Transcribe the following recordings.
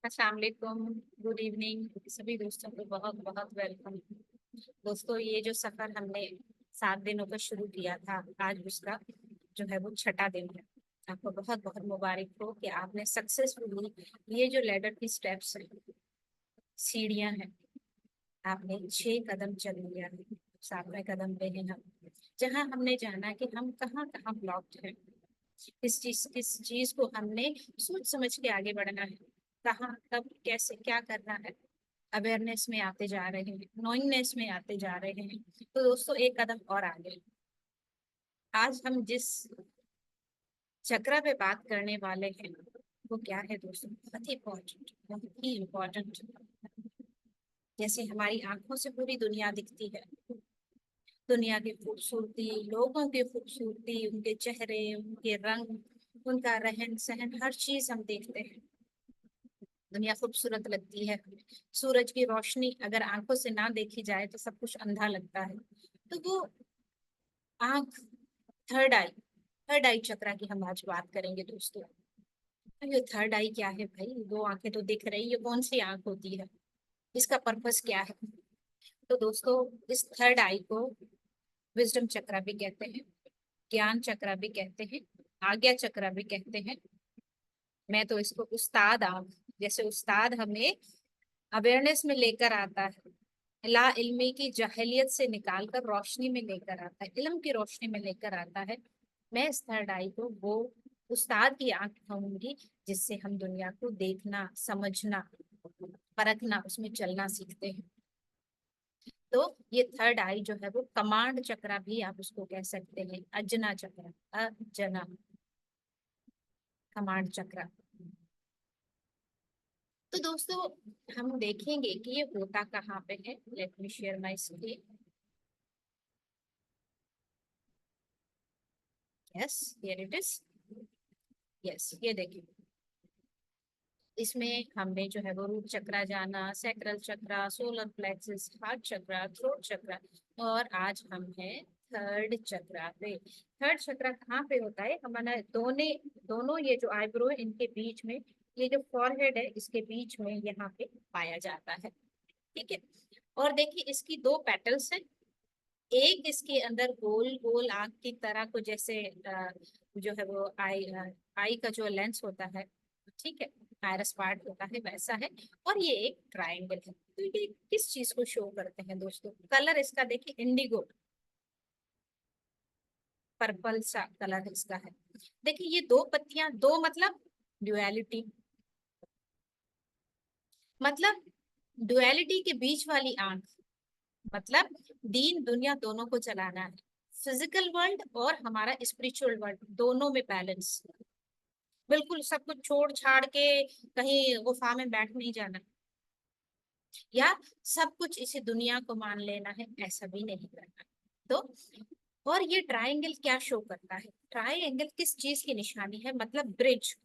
अस्सलाम वालेकुम। Good evening सभी दोस्तों को बहुत बहुत वेलकम। दोस्तों, ये जो सफर हमने 7 दिनों का शुरू किया था, आज उसका जो है वो छठा दिन है। आपको बहुत बहुत मुबारक हो कि आपने सक्सेसफुली ये जो लेडर की स्टेप्स हैं, सीढ़ियां हैं, आपने 6 कदम चल लिया है। 7वें कदम पे हैं हम, जहां हमने जाना कि हम कहाँ कहाँ ब्लॉक्ड हैं, किस चीज को हमने सोच समझ के आगे बढ़ना है, कहाँ कब कैसे क्या करना है। अवेयरनेस में आते जा रहे हैं, नोइंगनेस में आते जा रहे हैं। तो दोस्तों, एक कदम और आगे। आज हम जिस चक्र पे बात करने वाले हैं वो क्या है दोस्तों? बहुत ही इम्पोर्टेंट। जैसे हमारी आंखों से पूरी दुनिया दिखती है, दुनिया की खूबसूरती, लोगों की खूबसूरती, उनके चेहरे, उनके रंग, उनका रहन सहन, हर चीज हम देखते हैं। दुनिया खूबसूरत लगती है। सूरज की रोशनी अगर आंखों से ना देखी जाए तो सब कुछ अंधा लगता है। तो वो आंख, थर्ड आई चक्र की हम आज बात करेंगे दोस्तों। तो ये थर्ड आई क्या है भाई? दो आंखें तो दिख रही, ये कौन सी आंख होती है? इसका पर्पस क्या है? तो दोस्तों, इस थर्ड आई को विजडम चक्र भी कहते हैं, ज्ञान चक्र भी कहते हैं, आज्ञा चक्र भी कहते हैं। मैं तो इसको उस्ताद आंख, जैसे उस्ताद हमें अवेयरनेस में लेकर आता है, ला इल्मी की जहलियत से निकाल कर रोशनी में लेकर आता है, इल्म की रोशनी में लेकर आता है। मैं इस थर्ड आई को वो उस्ताद की आंख कहूंगी, जिससे हम दुनिया को देखना, समझना, परखना, उसमें चलना सीखते हैं। तो ये थर्ड आई जो है वो कमांड चक्र भी आप उसको कह सकते हैं, अजना चक्र, अजना, कमांड चक्र। तो दोस्तों, हम देखेंगे कि ये होता कहाँ पे है। Let me share my screen. Yes, here it is. Yes, ये देखिए, इसमें हमने जो है वो रूट चक्रा जाना, सैक्रल चक्रा, सोलर प्लेक्सस, हार्ट चक्रा, थ्रोट चक्रा, और आज हम हैं थर्ड चक्रा पे। थर्ड चक्रा कहाँ पे होता है? हमारा दोनों ये जो आईब्रो है इनके बीच में, ये जो फॉरहेड है इसके बीच में यहाँ पे पाया जाता है। ठीक है। और देखिए, इसकी दो पेटल्स हैं। एक इसके अंदर गोल गोल आंख की तरह को, जैसे जो है वो आई का जो लेंस होता है, ठीक है, आयरस पार्ट होता है वैसा है। और ये एक ट्रायंगल है। तो ये किस चीज को शो करते हैं दोस्तों? कलर इसका देखिए, इंडिगो, पर्पल सा कलर इसका है। देखिए, ये दो पत्तियां, दो मतलब ड्युअलिटी, मतलब ड्युअलिटी के बीच वाली आंख, मतलब दीन दुनिया दोनों को चलाना है। फिजिकल वर्ल्ड और हमारा स्पिरिचुअल वर्ल्ड, दोनों में बैलेंस। बिल्कुल सब कुछ छोड़ छाड़ के कहीं गुफा में बैठ नहीं जाना, या सब कुछ इसी दुनिया को मान लेना है, ऐसा भी नहीं करना। तो और ये ट्रायंगल क्या शो करता है? ट्रायंगल किस चीज की निशानी है? मतलब ब्रिज,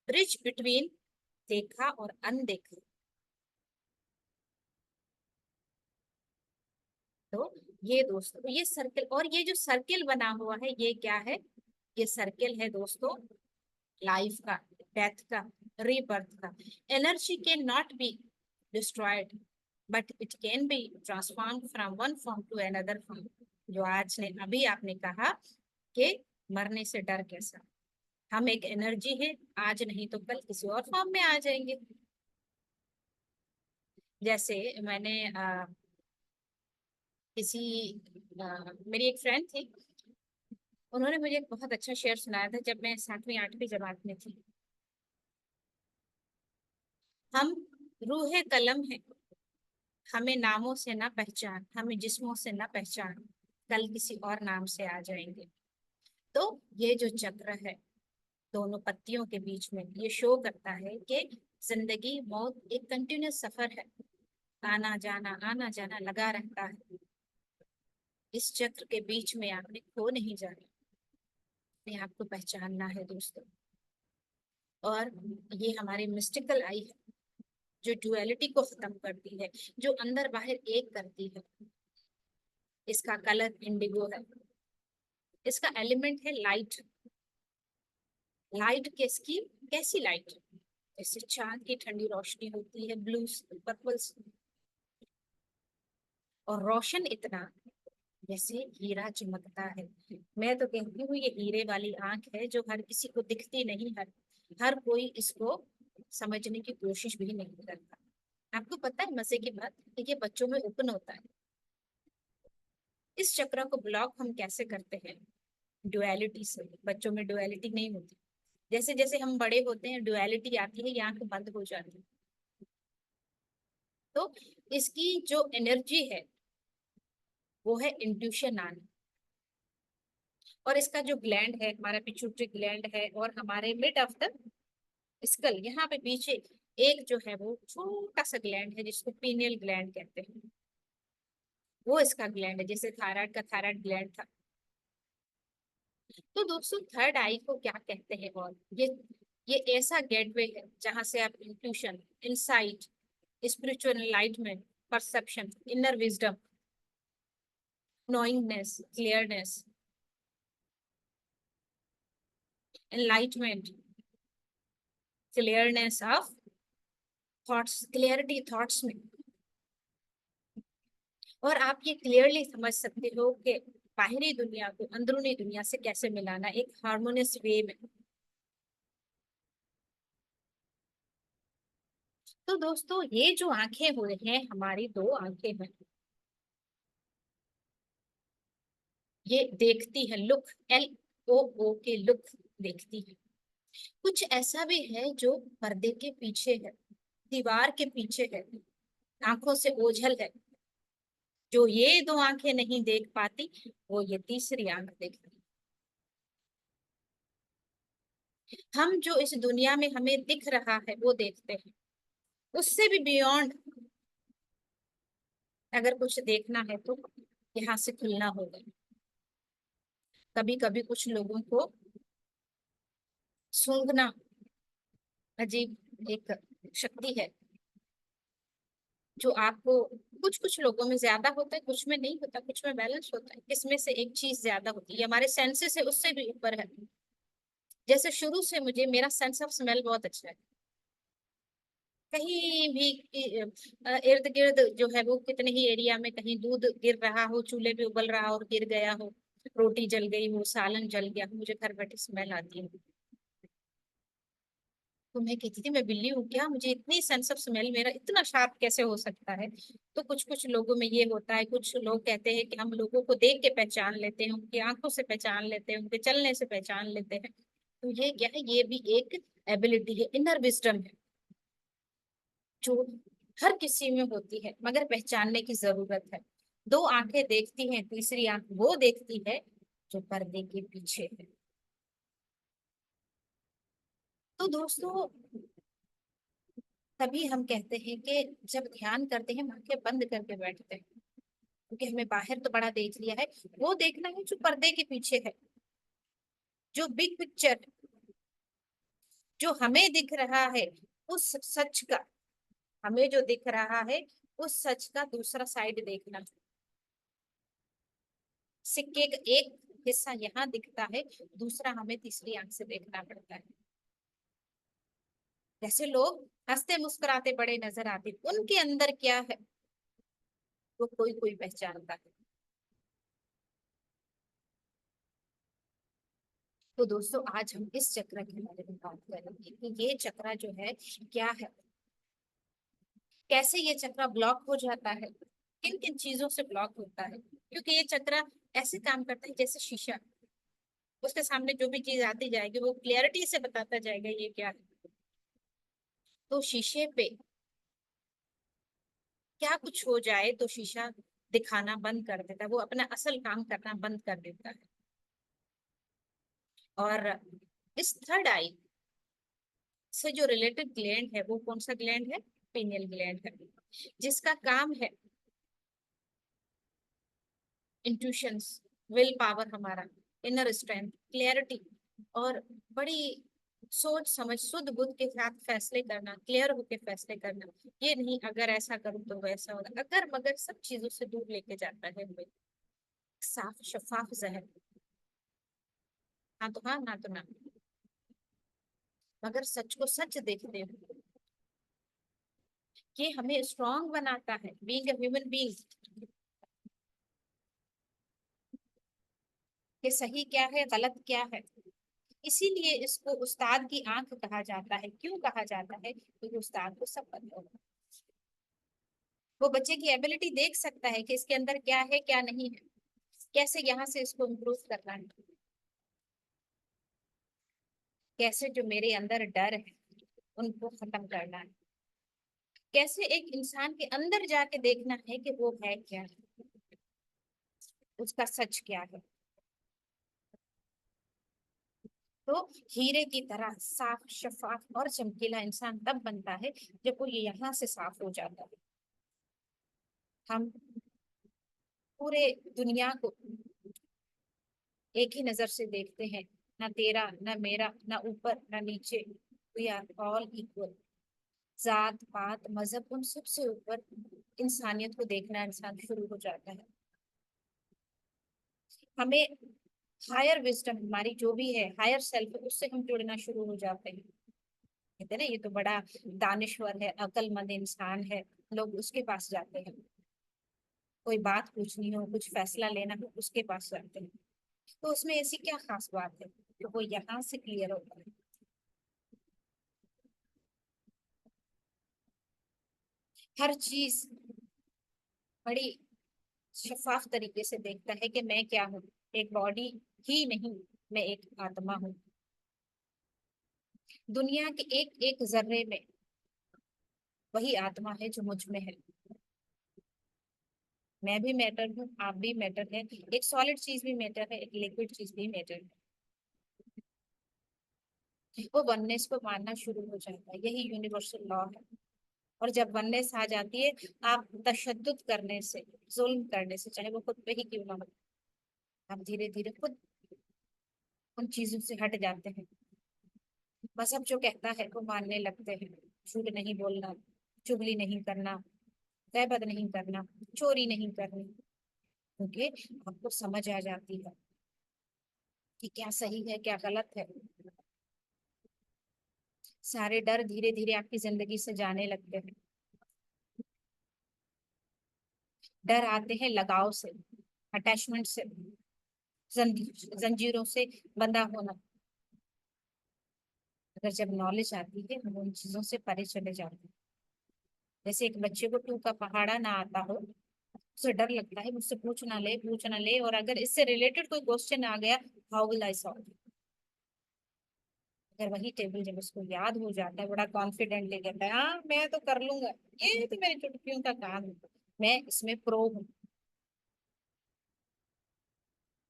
ब्रिज बिटवीन देखा और अनदेखा। तो ये दोस्तों, ये सर्कल, और ये जो सर्कल बना हुआ है ये क्या है? ये सर्कल है दोस्तों लाइफ का, डेथ का, रीबर्थ का। Energy can not be destroyed, but it can be transform from one form to another form. जो आज ने अभी आपने कहा कि मरने से डर कैसा, हम एक एनर्जी है, आज नहीं तो कल किसी और फॉर्म में आ जाएंगे। जैसे मैंने किसी मेरी एक फ्रेंड थी, उन्होंने मुझे एक बहुत अच्छा शेर सुनाया था जब मैं 7वीं 8वीं जमात में थी। हम रूहे कलम है, हमें नामों से ना पहचान, हमें जिस्मों से ना पहचान, कल किसी और नाम से आ जाएंगे। तो ये जो चक्र है दोनों पत्तियों के बीच में, ये शो करता है कि जिंदगी मौत एक कंटिन्यूस सफर है, आना जाना आना जाना लगा रहता है। इस चक्र के बीच में आपने खो नहीं जाना, अपने आप को पहचानना है दोस्तों। और ये हमारी मिस्टिकल आई है, जो डुअलिटी को खत्म करती है, जो अंदर बाहर एक करती है। इसका कलर इंडिगो है, इसका एलिमेंट है लाइट। लाइट किसकी? कैसी लाइट? जैसे चांद की ठंडी रोशनी होती है, ब्लू पर्पल, और रोशन इतना जैसे हीरा चमकता है। मैं तो कहती हूँ ये हीरे वाली आंख है जो हर किसी को दिखती नहीं, हर हर कोई इसको समझने की कोशिश भी नहीं करता। आपको पता है मजे की बात कि ये बच्चों में ओपन होता है। इस चक्र को ब्लॉक हम कैसे करते हैं? डुअलिटी से। बच्चों में डुअलिटी नहीं होती। जैसे जैसे हम बड़े होते हैं डुअलिटी आती है, ये आंख बंद हो जाती है। तो इसकी जो एनर्जी है वो है इंट्यूशन आना। और इसका जो ग्लैंड है, हमारा पिट्यूटरी ग्लैंड है, और हमारे मिड ऑफ द स्कल यहाँ पे पीछे एक जो है वो छोटा सा ग्लैंड है जिसको पीनियल ग्लैंड कहते हैं। वो इसका ग्लैंड है, जैसे थायराइड का थायराइड ग्लैंड था। तो दोस्तों थर्ड आई को क्या कहते हैं? और ये ऐसा गेटवे है जहां से आप intuition, insight, spiritual enlightenment, perception, inner wisdom, knowingness, clearness, enlightenment, clearness of thoughts, clarity thoughts में। और आप ये क्लियरली समझ सकते हो कि बाहरी दुनिया को अंदरूनी दुनिया से कैसे मिलाना एक हार्मोनियस वे में। तो दोस्तों ये जो आंखें हुए हैं, हमारी दो आंखें हैं, ये देखती है लुक, LOO के लुक देखती है। कुछ ऐसा भी है जो पर्दे के पीछे है, दीवार के पीछे है, आंखों से ओझल है, जो ये दो आंखें नहीं देख पाती, वो ये तीसरी आंख देखती। हम जो इस दुनिया में हमें दिख रहा है वो देखते हैं, उससे भी बियॉन्ड अगर कुछ देखना है तो यहाँ से खुलना होगा। कभी कभी कुछ लोगों को सूंघना अजीब एक शक्ति है जो आपको, कुछ कुछ लोगों में ज्यादा होता है, कुछ में नहीं होता, कुछ में बैलेंस होता है, इसमें से एक चीज ज्यादा होती है, हमारे सेंसेस है उससे भी ऊपर है। जैसे शुरू से मुझे मेरा सेंस ऑफ स्मेल बहुत अच्छा है। कहीं भी इर्द गिर्द जो है वो कितने ही एरिया में कहीं दूध गिर रहा हो, चूल्हे पे उबल रहा हो और गिर गया हो, रोटी जल गई हो, सालन जल गया हो, मुझे घर बैठे स्मेल आती है। तो मैं कहती थी मैं बिल्ली हूँ क्या, मुझे इतनी सेंस ऑफ स्मेल मेरा इतना शार्प कैसे हो सकता है? तो कुछ कुछ लोगों में ये होता है। कुछ लोग कहते हैं कि हम लोगों को देख के पहचान लेते हैं, उनकी आंखों से पहचान लेते हैं, उनके चलने से पहचान लेते हैं। तो ये क्या है? ये भी एक एबिलिटी है, इनर विजडम है, जो हर किसी में होती है, मगर पहचानने की जरूरत है। दो आंखें देखती हैं, तीसरी आंख वो देखती है जो पर्दे के पीछे है। तो दोस्तों तभी हम कहते हैं कि जब ध्यान करते हैं हम आंखें बंद करके बैठते हैं, क्योंकि हमें बाहर तो बड़ा देख लिया है, वो देखना है जो पर्दे के पीछे है, जो बिग पिक्चर, जो हमें दिख रहा है, उस सच का, हमें जो दिख रहा है उस सच का दूसरा साइड देखना। सिक्के का एक हिस्सा यहाँ दिखता है, दूसरा हमें तीसरी आंख से देखना पड़ता है। जैसे लोग हंसते मुस्कुराते बड़े नजर आते, उनके अंदर क्या है वो कोई कोई पहचानता है। तो दोस्तों आज हम इस चक्र के बारे में बात करेंगे कि ये चक्र जो है क्या है, कैसे ये चक्र ब्लॉक हो जाता है, किन किन चीजों से ब्लॉक होता है। क्योंकि ये चक्र ऐसे काम करता है जैसे शीशा, उसके सामने जो भी चीज आती जाएगी वो क्लियरिटी से बताता जाएगा ये क्या है। तो शीशे पे क्या कुछ हो जाए तो शीशा दिखाना बंद कर देता है, वो अपना असल काम करना बंद कर देता है। और इस थर्ड आई से जो रिलेटेड ग्लैंड है वो कौन सा ग्लैंड है? पीनियल ग्लैंड है, जिसका काम है इंट्यूशंस, विल पावर, हमारा इनर स्ट्रेंथ, क्लियरिटी, और बड़ी सोच समझ शुद्ध बुद्ध के साथ फैसले करना, क्लियर होके फैसले करना। ये नहीं अगर ऐसा करूं तो वैसा होगा, अगर मगर सब चीजों से दूर लेके जाता है हमें। साफ शफाफ जहन, हाँ तो हाँ, ना तो ना। मगर सच को सच देखते हो। ये हमें स्ट्रांग बनाता है, बीइंग अ ह्यूमन बीइंग, कि सही क्या है गलत क्या है। इसीलिए इसको उस्ताद की आंख कहा जाता है। क्यों कहा जाता है? क्योंकि उस्ताद को सब पता होगा। वो बच्चे की एबिलिटी देख सकता है कि इसके अंदर क्या है क्या नहीं है, कैसे यहाँ से इसको इम्प्रूव करना है, कैसे जो मेरे अंदर डर है उनको खत्म करना है, कैसे एक इंसान के अंदर जाके देखना है कि वो है क्या, उसका सच क्या है। तो हीरे की तरह साफ शफाफ और चमकीला इंसान तब बनता है जब वो ये यहाँ से साफ हो जाता है। हम पूरे दुनिया को एक ही नजर से देखते हैं, ना तेरा ना मेरा, ना ऊपर ना नीचे, वी आर ऑल इक्वल। जात पात मजहब उन सबसे ऊपर इंसानियत को देखना इंसान शुरू हो जाता है। हमें हायर विजडम, हमारी जो भी है हायर सेल्फ, उससे हम जुड़ना शुरू हो जाते हैं। कहते हैं ना ये तो बड़ा दानिश्वर है, अक्लमंद इंसान है, लोग उसके पास जाते हैं। कोई बात पूछनी हो, कुछ फैसला लेना हो, उसके पास जाते हैं। तो उसमें ऐसी क्या खास बात है तो वो यहाँ से क्लियर होता है। हर चीज बड़ी शफाफ तरीके से देखता है कि मैं क्या हूँ, एक बॉडी ही नहीं, मैं एक आत्मा हूँ। दुनिया के एक एक जर्रे में वही आत्मा है जो मुझ में है। मैं भी मैटर हूँ, आप भी मैटर है, एक सॉलिड चीज भी मैटर है, एक लिक्विड चीज भी मैटर है। वो वननेस को मानना शुरू हो जाता है, यही यूनिवर्सल लॉ है। और जब वननेस आ जाती है, आप तशद्दुद करने से, जुल्म करने से, चाहे वो खुद पे ही क्यों ना हो, आप धीरे धीरे खुद उन चीजों से हट जाते हैं। मजहब जो कहता है वो मानने लगते हैं। झूठ नहीं बोलना, चुगली नहीं करना, गैबत नहीं करना, चोरी नहीं करनी, क्योंकि आपको समझ आ जाती है कि क्या सही है क्या गलत है। सारे डर धीरे धीरे आपकी जिंदगी से जाने लगते हैं। डर आते हैं लगाव से, अटैचमेंट से, जंजीरों से बंधा होना। अगर जब नॉलेज आती है हम उन चीजों से परे चले जाते हैं। जैसे एक बच्चे को टू का पहाड़ा ना आता हो, उसे डर लगता है, मुझसे पूछ ना ले, और अगर इससे रिलेटेड कोई क्वेश्चन आ गया, हाउ विल आई सॉल्व। अगर वही टेबल जब उसको याद हो जाता है, बड़ा कॉन्फिडेंटली कहता है हाँ मैं तो कर लूंगा, ये तो मेरी चुटकियों का काम है, मैं इसमें प्रो हूँ।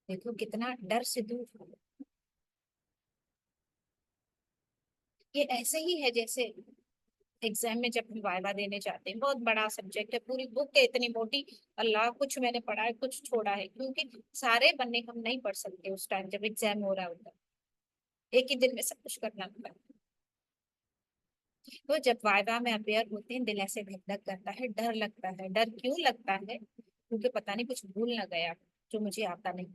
देखो कितना डर से दूर हो। ये ऐसे ही है जैसे एग्जाम में जब हम वाइवा देने जाते हैं, बहुत बड़ा सब्जेक्ट है, पूरी बुक है इतनी मोटी, अल्लाह कुछ मैंने पढ़ा है कुछ छोड़ा है, क्योंकि सारे बनने हम नहीं पढ़ सकते उस टाइम जब एग्जाम हो रहा होता है, एक ही दिन में सब कुछ करना होता है। तो जब वाइवा में अपेयर होते हैं, दिल ऐसे धक धक करता है, डर लगता है। डर क्यों लगता है? क्योंकि पता नहीं कुछ भूल ना गया जो मुझे आता नहीं,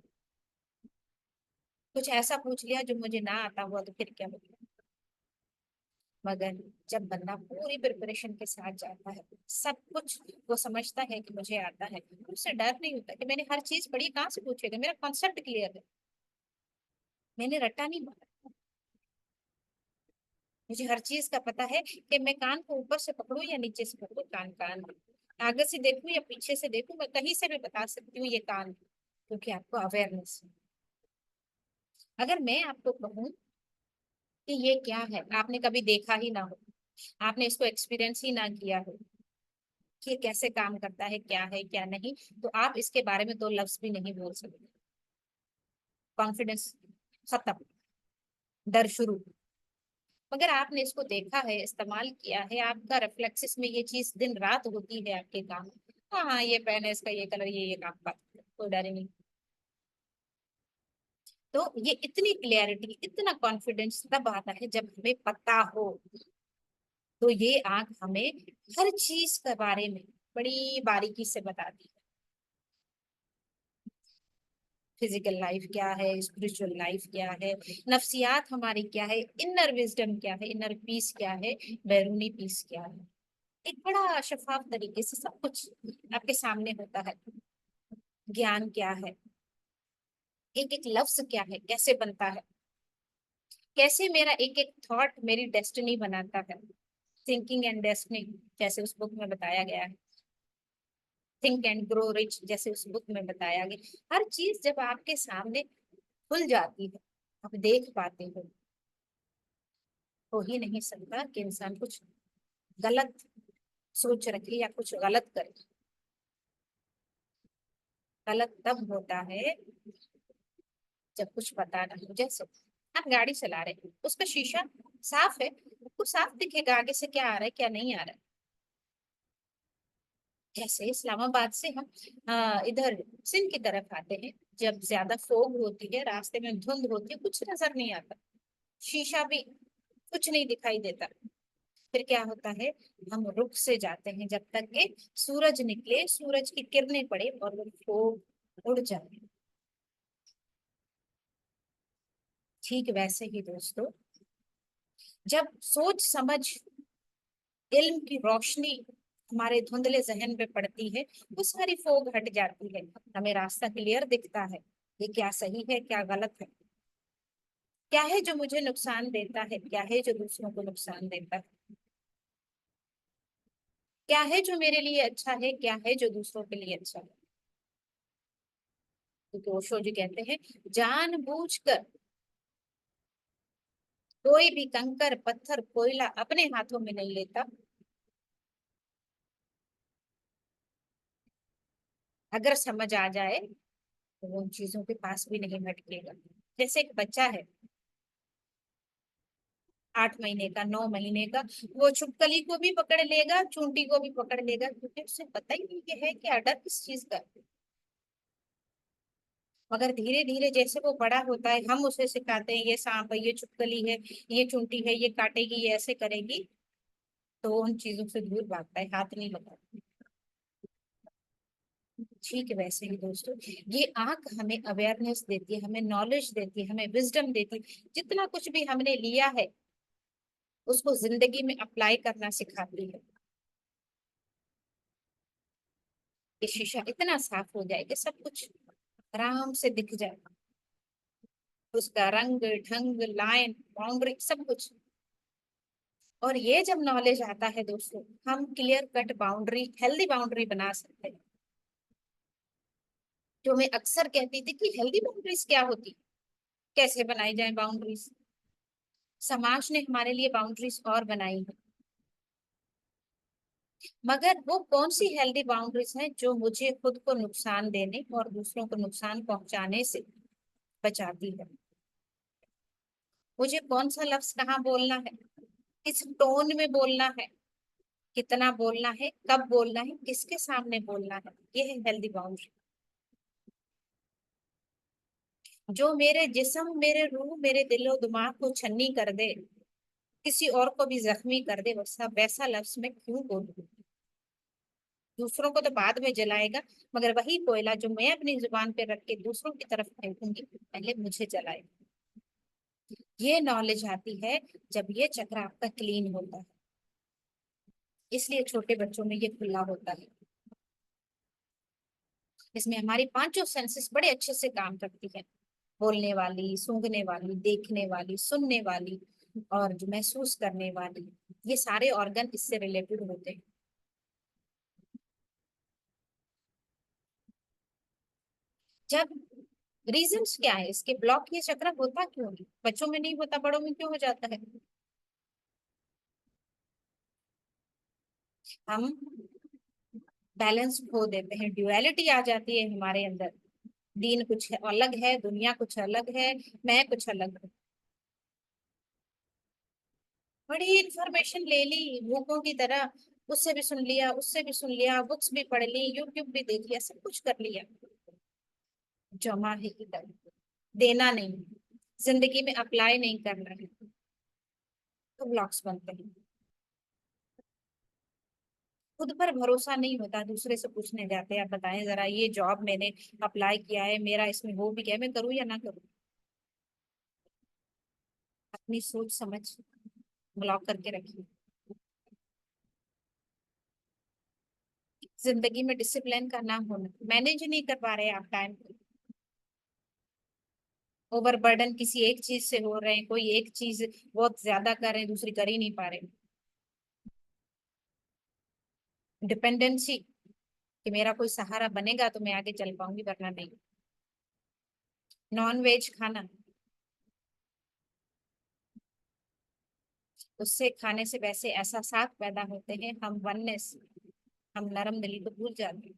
कुछ ऐसा पूछ लिया जो मुझे ना आता हुआ तो फिर क्या होगा। मगर जब बंदा पूरी प्रिपरेशन के साथ जाता है, सब कुछ वो समझता है कि मुझे आता है, तो उससे डर नहीं होता कि मैंने हर चीज पढ़ी, कहाँ से पूछेगा, मेरा कॉन्सेप्ट क्लियर है, मैंने रटा नहीं मारा। मुझे हर चीज का पता है कि मैं कान को ऊपर से पकड़ूं या नीचे से पकड़ूं, कान कान है। आगे से देखूं या पीछे से देखूं, मैं कहीं से भी बता सकती हूँ ये कान है, क्योंकि आपको अवेयरनेस है। अगर मैं आपको कहूँ कि ये क्या है, आपने कभी देखा ही ना हो, आपने इसको एक्सपीरियंस ही ना किया हो कि ये कैसे काम करता है क्या नहीं, तो आप इसके बारे में दो लफ्ज भी नहीं बोल सकते। कॉन्फिडेंस खत्म, डर शुरू। मगर आपने इसको देखा है, इस्तेमाल किया है, आपका रिफ्लेक्सिस में ये चीज दिन रात होती है आपके काम। हाँ हाँ ये पेन है, इसका ये कलर, ये काम का, कोई डर ही नहीं। तो ये इतनी क्लियरिटी, इतना कॉन्फिडेंस तब आता है जब हमें पता हो। तो ये आंख हमें हर चीज के बारे में बड़ी बारीकी से बताती है। फिजिकल लाइफ क्या है, स्पिरिचुअल लाइफ क्या है, नफ्सियात हमारी क्या है, इनर विजडम क्या है, इनर पीस क्या है, बैरूनी पीस क्या है। एक बड़ा शफाफ तरीके से सब कुछ आपके सामने होता है। ज्ञान क्या है, एक एक लफ्ज क्या है, कैसे बनता है, कैसे मेरा एक एक थॉट मेरी डेस्टिनी बनाता है। थिंकिंग एंड डेस्टिनी जैसे उस बुक में बताया गया है, थिंक एंड ग्रो रिच जैसे उस बुक में बताया गया, हर चीज जब आपके सामने खुल जाती है, आप देख पाते हो, हो ही नहीं सकता कि इंसान कुछ गलत सोच रखे या कुछ गलत करे। गलत तब होता है जब कुछ पता ना हो। जैसे आप गाड़ी चला रहे हैं, उसका शीशा साफ है, आपको साफ दिखेगा आगे से क्या आ रहा है क्या नहीं आ रहा है। जैसे इस्लामाबाद से हम इधर सिंध की तरफ आते हैं, जब ज्यादा फोग होती है, रास्ते में धुंध होती है, कुछ नजर नहीं आता, शीशा भी कुछ नहीं दिखाई देता, फिर क्या होता है, हम रुक से जाते हैं जब तक कि सूरज निकले, सूरज की किरणें पड़े और वो फोग उड़ जाए। ठीक वैसे ही दोस्तों, जब सोच समझ इल्म की रोशनी हमारे धुंधले जहन पे पड़ती है, वो सारी फोग हट जाती है, हमें रास्ता क्लियर दिखता है, ये क्या सही है क्या गलत है, क्या है जो मुझे नुकसान देता है, क्या है जो दूसरों को नुकसान देता है, क्या है जो मेरे लिए अच्छा है, क्या है जो दूसरों के लिए अच्छा है। क्योंकि ओशो जी कहते हैं, जानबूझकर कोई भी कंकर पत्थर कोयला अपने हाथों में नहीं लेता। अगर समझ आ जाए तो वो उन चीजों के पास भी नहीं भटकेगा। जैसे एक बच्चा है, 8 महीने का, 9 महीने का, वो छुपकली को भी पकड़ लेगा, चूंटी को भी पकड़ लेगा, क्योंकि उसे पता ही नहीं कि है क्या, डर किस चीज का। मगर धीरे धीरे जैसे वो बड़ा होता है, हम उसे सिखाते हैं, ये सांप है, ये छुपकली है, ये चूंटी है, ये काटेगी, ये ऐसे करेगी, तो वो उन चीजों से दूर भागता है, हाथ नहीं लगाता। ठीक वैसे ही दोस्तों, ये आंख हमें अवेयरनेस देती है, हमें नॉलेज देती है, हमें विजडम देती है, जितना कुछ भी हमने लिया है उसको जिंदगी में अप्लाई करना सिखाती है। ये शीशा इतना साफ हो जाए कि सब कुछ आराम से दिख जाए, उसका रंग ढंग लाइन बाउंड्री सब कुछ। और ये जब नॉलेज आता है दोस्तों, हम clear cut boundary, healthy boundary बना सकते हैं। जो मैं अक्सर कहती थी कि हेल्दी बाउंड्रीज क्या होती, कैसे बनाई जाए बाउंड्रीज, समाज ने हमारे लिए बाउंड्रीज और बनाई है, मगर वो कौन सी हेल्दी बाउंड्रीज हैं जो मुझे खुद को नुकसान देने और दूसरों को नुकसान पहुंचाने से बचाती है। मुझे कौन सा लफ्ज कहाँ बोलना है, किस टोन में बोलना है, कितना बोलना है, कब बोलना है, किसके सामने बोलना है, ये है हेल्दी बाउंड्री। जो मेरे जिस्म, मेरे रूह, मेरे दिलो दिमाग को छन्नी कर दे, किसी और को भी जख्मी कर दे, वैसा वैसा लफ्ज मैं क्यों बोलूं। दूसरों को तो बाद में जलाएगा, मगर वही कोयला जो मैं अपनी जुबान पे रख के दूसरों की तरफ फेंकूंगी, पहले मुझे जलाएगा। ये नॉलेज आती है जब ये चक्र आपका क्लीन होता है। इसलिए छोटे बच्चों में ये खुला होता है, इसमें हमारी पांचों सेंसेस बड़े अच्छे से काम करती है, बोलने वाली, सूंघने वाली, देखने वाली, सुनने वाली और जो महसूस करने वाली, ये सारे ऑर्गन इससे रिलेटेड होते हैं। जब रीजंस क्या है इसके, ब्लॉक ये चक्र होता क्यों है, बच्चों में नहीं होता, बड़ों में क्यों हो जाता है। हम बैलेंस खो देते हैं, ड्युअलिटी आ जाती है हमारे अंदर, दीन कुछ अलग है, दुनिया कुछ अलग है, मैं कुछ अलग हूँ। बड़ी इंफॉर्मेशन ले ली भूखों की तरह, उससे भी सुन लिया, उससे भी सुन लिया, बुक्स भी पढ़ ली, यूट्यूब भी देख लिया, सब कुछ कर लिया, जमा है इधर, देना नहीं, जिंदगी में अप्लाई नहीं करना है, तो ब्लॉक्स बनते हैं। खुद पर भरोसा नहीं होता, दूसरे से पूछने जाते हैं, आप बताएं जरा ये जॉब मैंने अप्लाई किया है, मेरा इसमें वो भी क्या है, मैं करूँ या ना करूँ। अपनी सोच समझ ब्लॉक करके रखिए। जिंदगी में डिसिप्लिन का ना होना, मैनेज नहीं कर पा रहे हैं आप टाइम को, ओवरबर्डन किसी एक चीज से हो रहे हैं, कोई एक चीज बहुत ज्यादा कर रहे हैं, दूसरी कर ही नहीं पा रहे। डिपेंडेंसी कि मेरा कोई सहारा बनेगा तो मैं आगे चल पाऊंगी, वरना नहीं। नॉन वेज खाना, उससे खाने से वैसे ऐसा साथ पैदा होते हैं, हम वननेस, हम नरम दिली को भूल जाते हैं,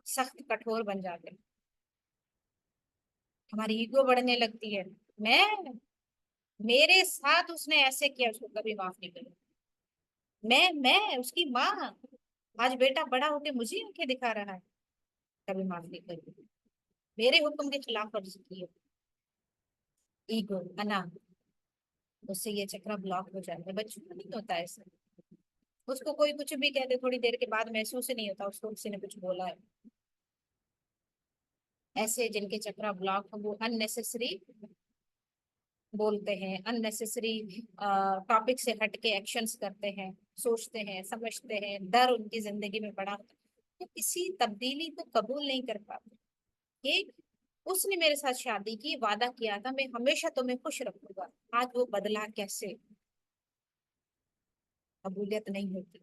सख्त कठोर बन जाते हैं, हमारी ईगो बढ़ने लगती है। मैं, मेरे साथ उसने ऐसे किया, उसको कभी माफ नहीं करूँ। मैं उसकी माँ, आज बेटा बड़ा होके मुझे आंखें दिखा रहा है, कभी माफ नहीं करूँ। मेरे हुक्म के खिलाफ वर्जी की है, ईगो, अना, उससे ये चक्र ब्लॉक हो जाता है। बच्चों को नहीं होता ऐसा, उसको कोई कुछ भी कह दे, थोड़ी देर के बाद महसूस ही नहीं होता उसको किसी ने कुछ बोला है। ऐसे जिनके चक्र ब्लॉक हो, वो अननेसेसरी बोलते हैं, अननेसेसरी टॉपिक से हटके एक्शंस करते हैं, सोचते हैं, समझते हैं, डर उनकी जिंदगी में बड़ा होता है, तो किसी तब्दीली को कबूल नहीं कर पाते। कि उसने मेरे साथ शादी की, वादा किया था मैं हमेशा तुम्हें खुश रखूंगा, आज वो बदला कैसे। कबूलियत नहीं होती,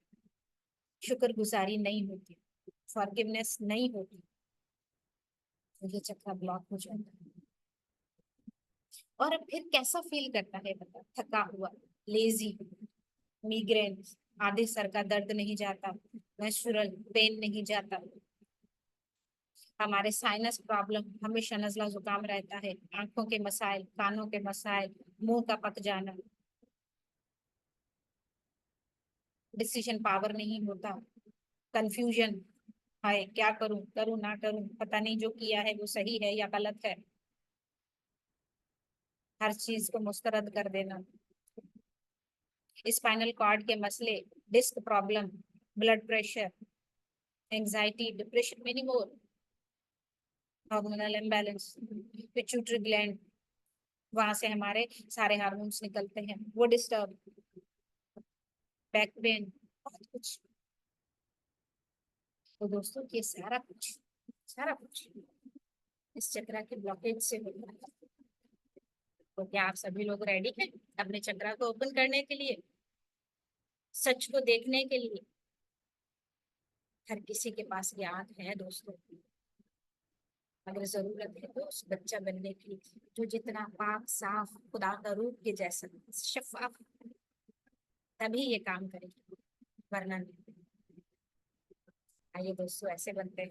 शुक्रगुजारी नहीं होती, फॉरगिवनेस नहीं होती, तो ये चक्र ब्लॉक हो जाता है। और फिर कैसा फील करता है बता, थका हुआ, लेजी, मिग्रेन, आधे सर का दर्द नहीं जाता, मेंस्ट्रुअल पेन नहीं जाता, हमारे साइनस प्रॉब्लम, हमेशा नजला जुकाम रहता है, आंखों के मसाइल, कानों के मसाइल, मुंह का पक जाना, डिसीजन पावर नहीं होता, कंफ्यूजन, हाय क्या करूं, करूं ना करूं, पता नहीं जो किया है वो सही है या गलत है, हर चीज को मुस्तरद कर देना, स्पाइनल कॉर्ड के मसले, disc problem, blood pressure, anxiety, depression, many more, hormonal imbalance, pituitary gland, वहां से हमारे सारे हार्मोन्स निकलते हैं, वो डिस्टर्ब, बैक पेन, बहुत कुछ। तो दोस्तों ये सारा कुछ, सारा कुछ इस चक्रा के ब्लॉकेज से होता है। तो क्या आप सभी लोग रेडी हैं अपने चक्रा को ओपन करने के लिए, सच को देखने के लिए। हर किसी के पास ज्ञान है दोस्तों, अगर जरूरत है तो उस बच्चा बनने की, जो जितना पाक साफ खुदा का रूप के जैसा शफाफ, तभी ये काम करेगी, वरना नहीं। आइए दोस्तों ऐसे बनते हैं,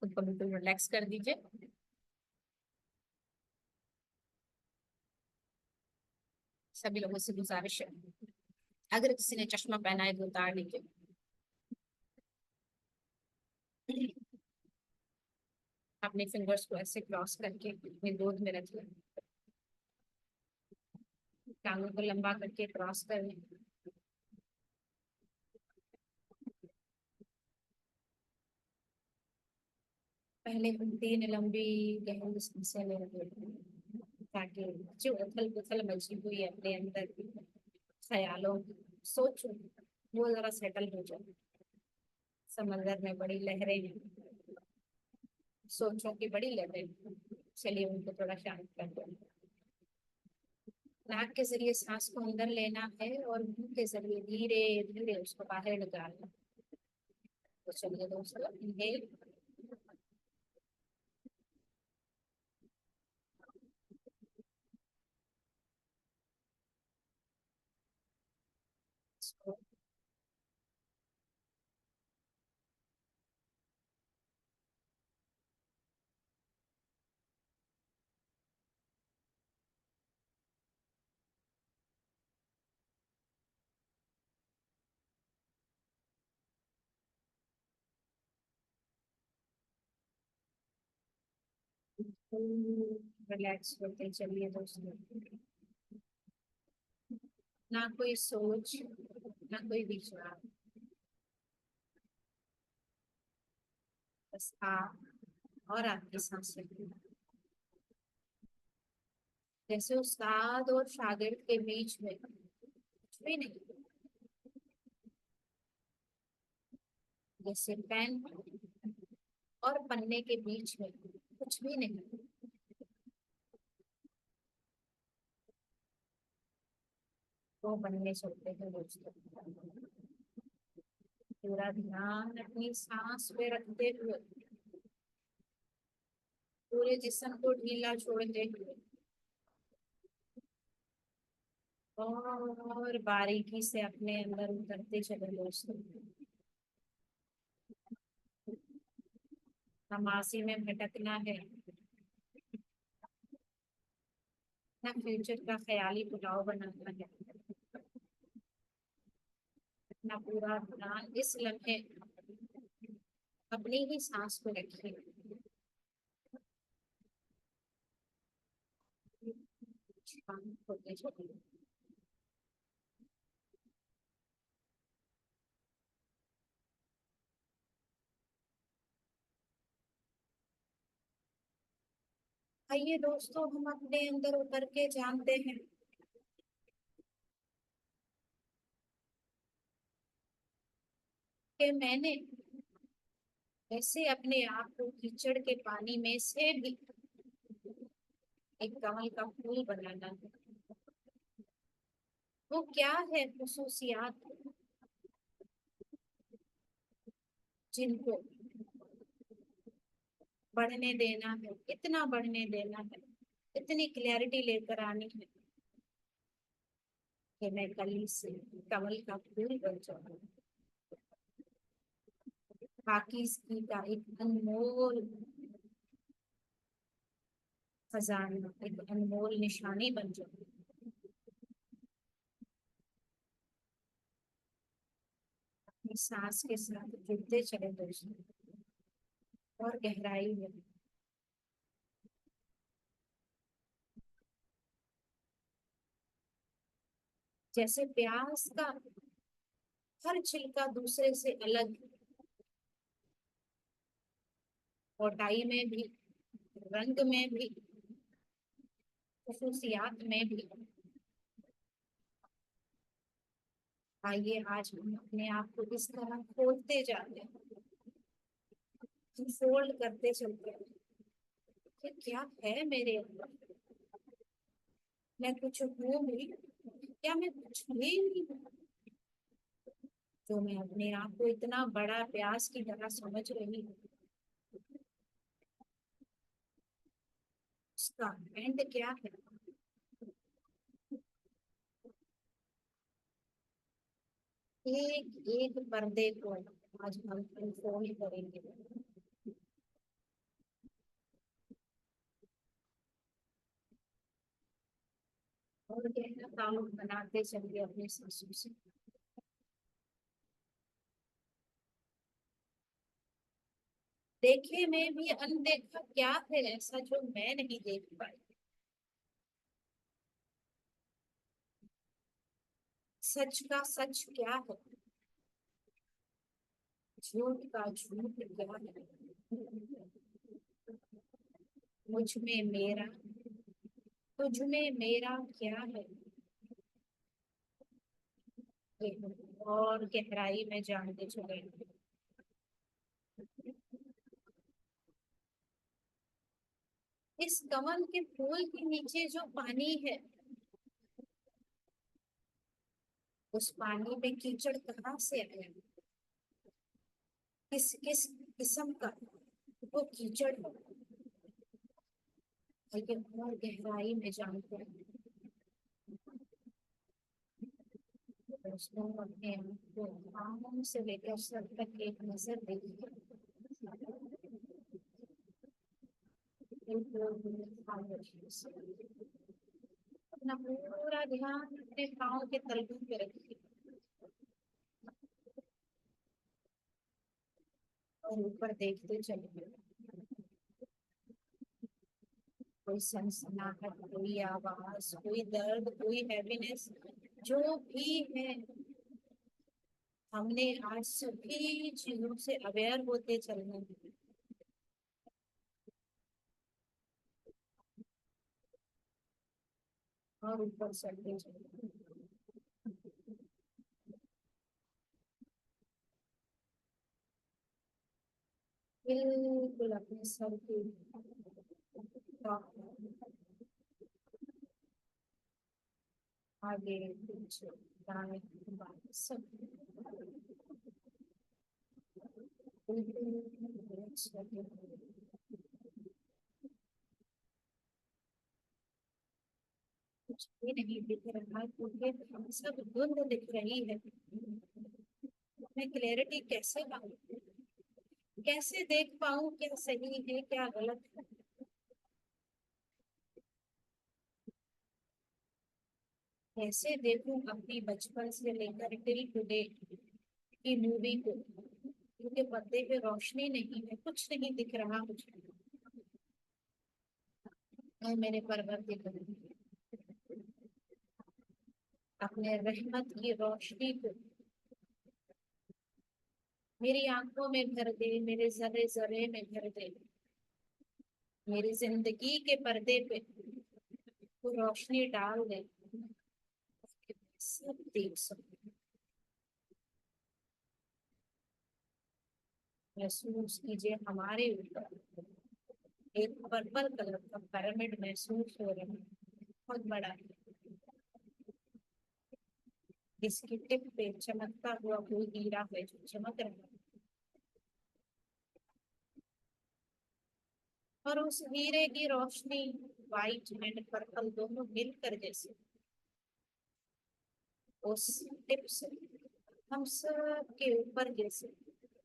खुद को बिल्कुल रिलैक्स कर दीजिए। सभी लोगों से गुजारिश है, अगर किसी ने चश्मा पहना है तो उतार लीजिए। अपने फिंगर्स को ऐसे क्रॉस करके अपने गोद में रखिए, टांगों को लंबा करके क्रॉस करें। पहले हम तीन लंबी गहरी सांसें लेंगे, ताकि जो उथल पुथल मची हुई है अपने अंदर की ख्यालों की, सोचो, वो जरा सेटल हो जाए। समंदर में बड़ी लहरें हैं, सोचों की बड़ी लहरें हैं। चलिए उनको थोड़ा शांत कर दो। नाक के जरिए सांस को अंदर लेना है और मुंह के जरिए धीरे धीरे उसको बाहर निकालना। तो चलिए दोस्तों, इनहेल, रिलैक्स होते चलिए दोस्तों। ना कोई सोच, ना कोई विचार, बस आप और आपकी सांसें, जैसे उस्ताद और शागिर्द के बीच में कुछ भी नहीं, जैसे पेन और पन्ने के बीच में कुछ भी नहीं। वो बनने चलते हैं दोस्तों, पूरा ध्यान अपनी सांस पे रखते हुए, पूरे जिस्म को ढीला छोड़ते हुए और बारीकी से अपने अंदर उतरते चले दोस्तों। तमाशी में भटकना है ना, फ्यूचर का ख्याली पुलाव बनाना है। अपना पूरा ध्यान इस लम्हे अपनी ही सांस को रखिए। शांत होते चलिए। आइए दोस्तों, हम अपने अंदर उतर के जानते हैं कि मैंने कैसे अपने आप को कीचड़ के पानी में से भी एक कमल का फूल बनाना है। वो क्या है खुसूसियात जिनको बढ़ने देना है, इतना बढ़ने देना है, इतनी क्लैरिटी लेकर आनी है कि मैं कली से कमल का फूल बन जाऊं। पाकिज़गी का एक अनमोल खजाना, एक अनमोल निशानी बन जाऊं। अपनी सांस के साथ जुड़ते चले दोस्तों, और गहराई में, जैसे प्यास का हर छिलका दूसरे से अलग, मोटाई में भी, रंग में भी, खसूसियात में भी। आइए आज हम अपने आप को इस तरह खोलते जाते हैं, फोल्ड करते चलते हैं कि क्या है मेरे अंदर, मैं कुछ हूँ भी या मैं कुछ भी नहीं हूँ। तो मैं अपने आप को इतना बड़ा प्यास की तरह समझ रही हूँ, उसका एंड क्या है। एक एक पर्दे को आज हम अनफोल्ड करेंगे, और गहरा ताल्लुक बनाते चलिए अपने सांसों से। देखे में भी अनदेखा क्या है ऐसा जो मैं नहीं देख पाई। सच का सच क्या है, झूठ का झूठ क्या है। मुझ में मेरा, तुझ में मेरा क्या है, ये और गहराई में जानते चले। इस कमल के फूल के नीचे जो पानी है, उस पानी में कीचड़ कहाँ से आया, किस किस किस्म का वो कीचड़ है, लेकिन और गहराई में जानते हैं दोस्तों। अपने आप को आंखों से लेकर सर तक एक नजर देखिए, अपना पूरा ध्यान अपने पाँव के तलवों पे रखिए और ऊपर देखते चलिए। कोई सनसनाहट, कोई आवाज, कोई दर्द, कोई हैवीनेस, जो भी है, हमने आज सभी चीजों से अवेयर होते चलना है। और ऊपर चलते जाइए। बिल्कुल अपने सर के top, आगे पीछे दाएं बाएं सब बिल्कुल relax करके। कुछ भी नहीं दिख रहा क्योंकि सब धुंध दिख रही है। मैं क्लैरिटी कैसे पाऊँ, कैसे देख पाऊँ क्या सही है क्या गलत है। कैसे देखूं अपनी बचपन से लेकर टिल टुडे की मूवी को, क्योंकि पर्दे पे रोशनी नहीं है, कुछ नहीं दिख रहा मुझे। और मेरे परवरदिगार अपने रहमत की रोशनी को मेरी आंखों में भर दे, मेरे जर्रे जर्रे में भर दे, मेरी जिंदगी के पर्दे पे वो रोशनी डाल दे, सब देख सकूं। महसूस कीजिए हमारे ऊपर एक पर्पल कलर का पिरामिड महसूस हो रहा है, बहुत बड़ा है। इसकी टिप पे चमकता हुआ कोई हीरा है जो चमक रहा है, और उस हीरे की रोशनी व्हाइट एंड पर्पल दोनों मिलकर जैसे उस टिप से हम सब के ऊपर जैसे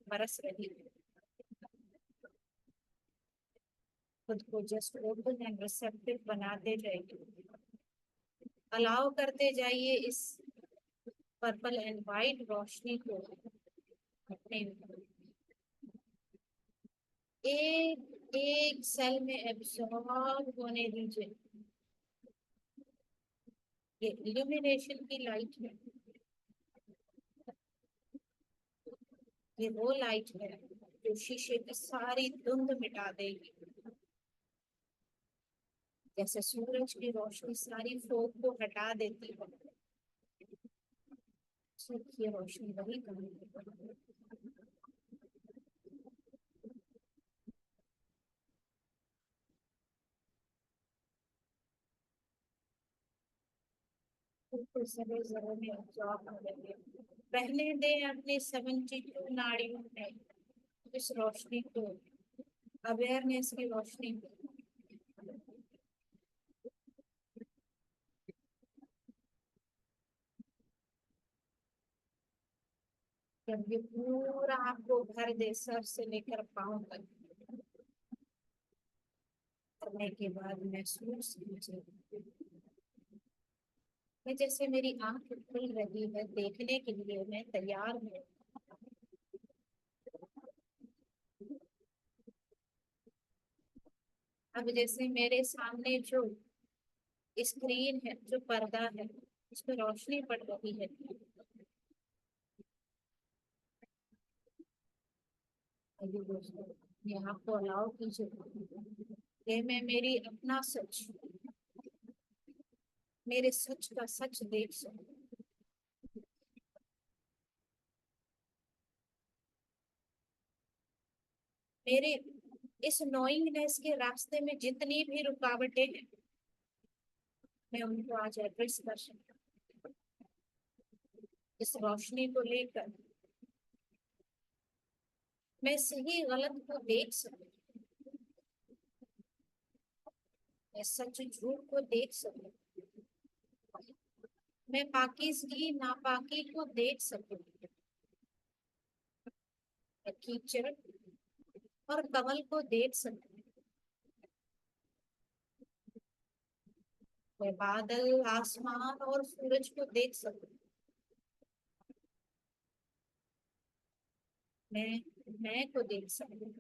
बरस रही है। खुद को जस्ट ओपन एंड रिसेप्टिव बनाते जाइए, अलाउ करते जाइए इस पर्पल एंड व्हाइट रोशनी को अपने एक एक सेल में एब्सॉर्ब होने दीजिए। ये इल्यूमिनेशन की लाइट है, ये वो लाइट है जो शीशे की सारी धुंध मिटा देगी। जैसे सूरज की रोशनी सारी फोग को हटा देती है, सिर्फ ये रोशनी वही काम करती है। बिल्कुल सभी जगह में ऑब्जॉर्व कर लेते हैं। पहले दे अपने 72 नाड़ियों में इस रोशनी को, अवेयरनेस की रोशनी को। जब ये पूरा आपको भर दे सर से लेकर पाँव तक, करने के बाद महसूस कीजिए मैं जैसे मेरी आंख खुल रही है, देखने के लिए मैं तैयार हूँ। अब जैसे मेरे सामने जो स्क्रीन है, जो पर्दा है, इसमें रोशनी पड़ रही है। अभी दोस्तों ये आपको अलाउ कीजिए ये मैं मेरी अपना सच, मेरे सच का सच देख सकूं। मेरे इस नोइंगनेस के रास्ते में जितनी भी रुकावटें हैं, मैं उनको आज एड्रेस कर सकता हूँ। इस रोशनी को लेकर मैं सही गलत को देख सकूं, मैं सच झूठ को देख सकूं, मैं पाकिज़गी नापाकी को देख सकूं, मैं कीचड़ और कमल को देख सकूं, मैं बादल आसमान और सूरज को देख सकूं, मैं को देख सकूं,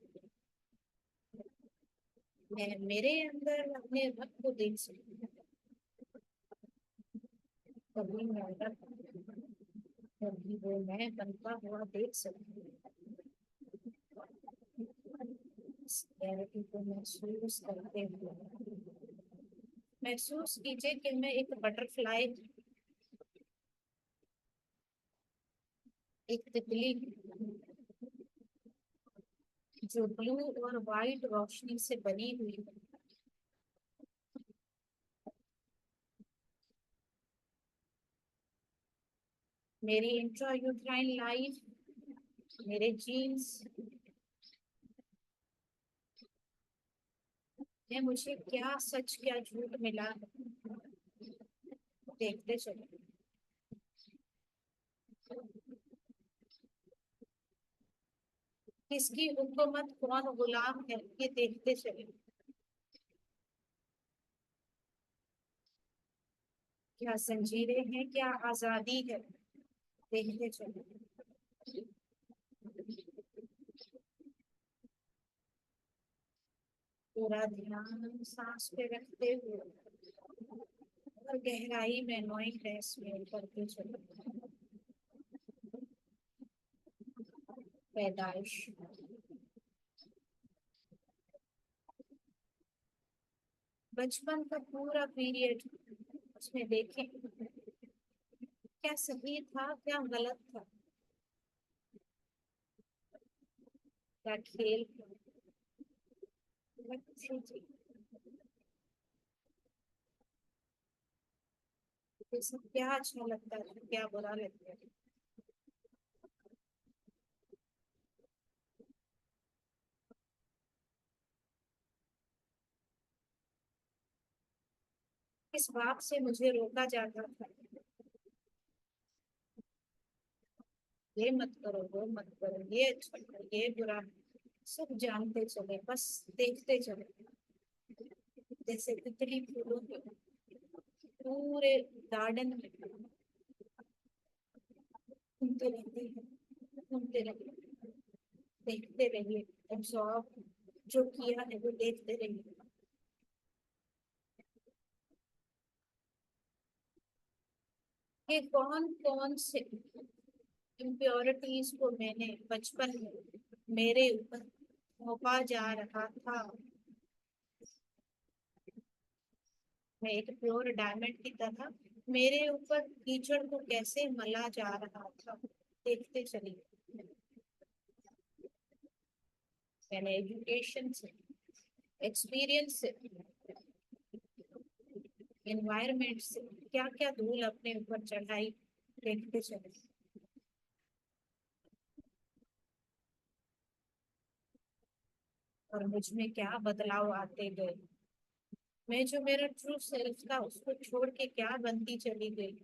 मैं मेरे अंदर अपने रब को देख सकूं। कभी मैं रब, कभी वो मैं बनता हुआ देख सकूं। इस क्लैरिटी को महसूस करते हुए महसूस कीजिए कि मैं एक बटरफ्लाई, एक तितली जो ब्लू और वाइट रोशनी से बनी हुई है। मेरी इंट्रायूट्राइन लाइफ, मेरे जीन्स में मुझे क्या सच क्या झूठ मिला, देखते चलो। किसकी हुकूमत, कौन गुलाम है, ये देखते चले। क्या जंजीरें हैं, क्या आजादी है, देखते चलो। पूरा ध्यान सांस पे रखते हुए और गहराई में नॉइंगनेस में करते चलो। पैदाइश, बचपन का पूरा पीरियड, उसमें देखें क्या सही था क्या गलत था, क्या खेल क्या खुशी थी, ये सब क्या अच्छा लगता था क्या बुरा लगता था। किस बात से मुझे रोका जाता था, ये मत करो वो मत करो, ये अच्छा है ये बुरा है, सब जानते चले बस देखते चले। जैसे तितली फूलों के पूरे गार्डन में घूमते रहती है, घूमते रहिए, देखते रहिए, ऑब्जॉर्व जो किया है वो देखते रहिए। कि कौन कौन से इम्प्योरिटीज को मैंने बचपन में मेरे ऊपर थोपा जा रहा था। मैं एक प्योर डायमंड की तरह मेरे ऊपर कीचड़ को कैसे मला जा रहा था, देखते चलिए। मैंने एजुकेशन से, एक्सपीरियंस से, एनवायरमेंट से क्या क्या धूल अपने ऊपर चढ़ाई, देखते चले। और मुझ में क्या बदलाव आते गए, मैं जो मेरा ट्रू सेल्फ था उसको छोड़ के क्या बनती चली गई।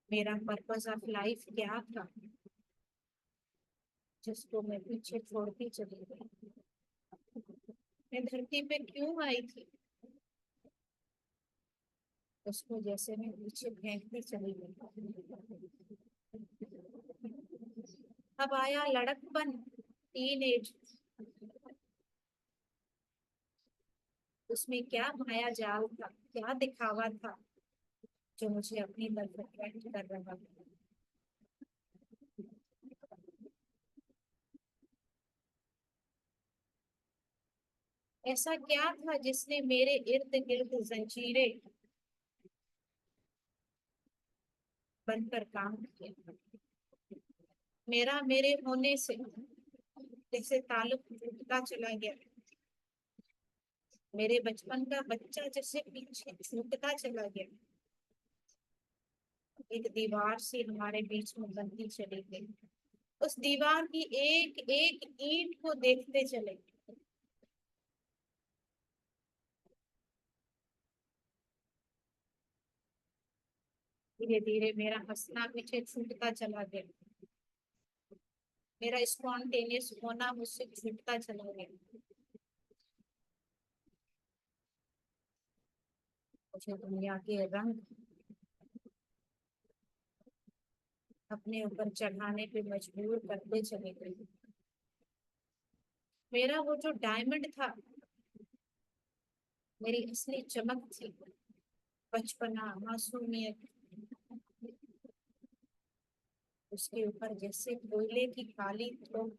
मेरा पर्पस ऑफ लाइफ क्या था जिसको मैं पीछे छोड़ती चली गई। मैं धरती पे क्यों आई थी, उसको जैसे मैं पीछे फेंकती चली गई। अब आया लड़कपन, टीन एज, उसमें क्या माया जाल था, क्या दिखावा था जो मुझे अपनी तरफ अट्रैक्ट कर रहा था। ऐसा क्या था जिसने मेरे इर्द गिर्द जंजीरें बनकर काम किया। मेरा मेरे होने से जैसे ताल्लुक टूटता चला गया, मेरे बचपन का बच्चा जैसे पीछे छूटता चला गया, एक दीवार से हमारे बीच में बनती चली गई। उस दीवार की एक एक ईंट को देखते चले। धीरे धीरे मेरा हंसना पीछे छूटता चला गया, मेरा स्पॉन्टेनियस होना मुझसे छूटता चला गया। मुझे दुनिया के रंग अपने ऊपर चढ़ाने पे मजबूर करते चले गए। मेरा वो जो डायमंड था, मेरी असली चमक थी, बचपना मासूमियत, उसके ऊपर जैसे कोयले की काली थोप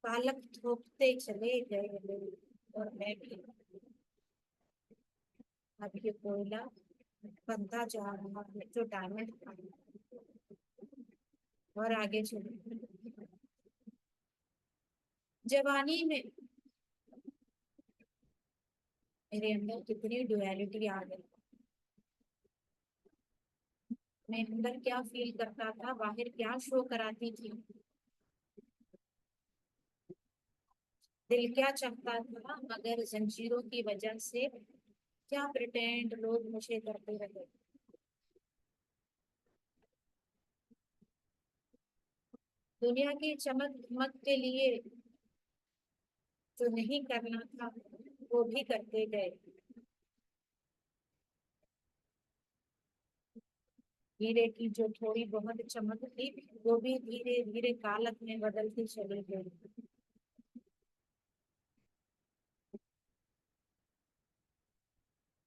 पालक थोपते चले गए लोग और मैं भी। अब ये कोयला बनता जा रहा है जो डायमंड था। और आगे चले जवानी में मेरे अंदर कितनी ड्युअलिटी आ गई। मैं अंदर क्या फील करता था, बाहर क्या शो कराती थी। दिल क्या चाहता था, मगर जंजीरों की वजह से क्या प्रिटेंड लोग मुझे करते रहे। दुनिया की चमक धमक के लिए जो नहीं करना था वो भी करते गए। हीरे की जो थोड़ी बहुत चमक थी वो भी धीरे धीरे कालक में बदलती चली गई।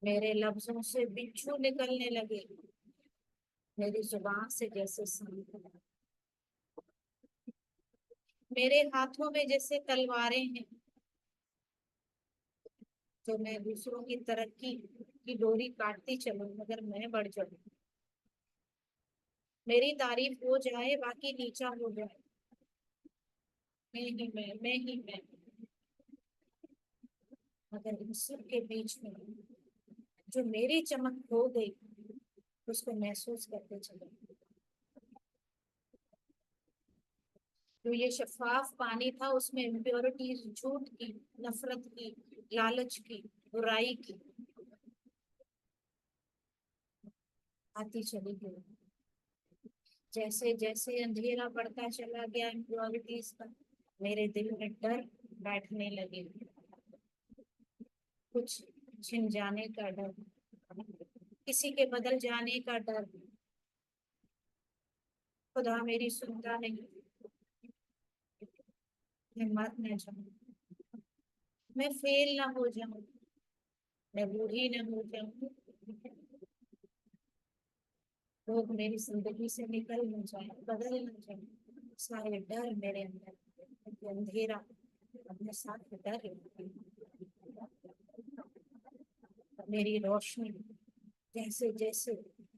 मेरे लफ्जों से बिच्छू निकलने लगे, मेरी जुबान से जैसे सांप। मेरे हाथों में जैसे तलवारें हैं, तो मैं दूसरों की तरक्की की डोरी काटती चलूं मगर मैं बढ़ जाऊं। मेरी तारीफ हो जाए बाकी नीचा हो जाए, मैं ही मैं। मगर इन सब के बीच में जो मेरी चमक खो गई उसको महसूस करते चले। जो ये शफाफ पानी था उसमें इम्प्योरिटीज, झूठ की, नफरत की, लालच की, बुराई की आती चली गई। जैसे जैसे अंधेरा बढ़ता चला गया इम्प्योरिटीज का, मेरे दिल में डर बैठने लगे। कुछ छिन जाने का डर, किसी के बदल जाने का डर। खुदा मेरी सुनता नहीं, मैं मर न जाऊं, मैं फेल ना हो जाऊं, मैं बूढ़ी न हो जाऊं, लोग मेरी जिंदगी से निकल न जाए, बदल न जाए। सारे डर मेरे अंदर, क्योंकि अंधेरा अपने साथ डर लेता है। मेरी रोशनी जैसे जैसे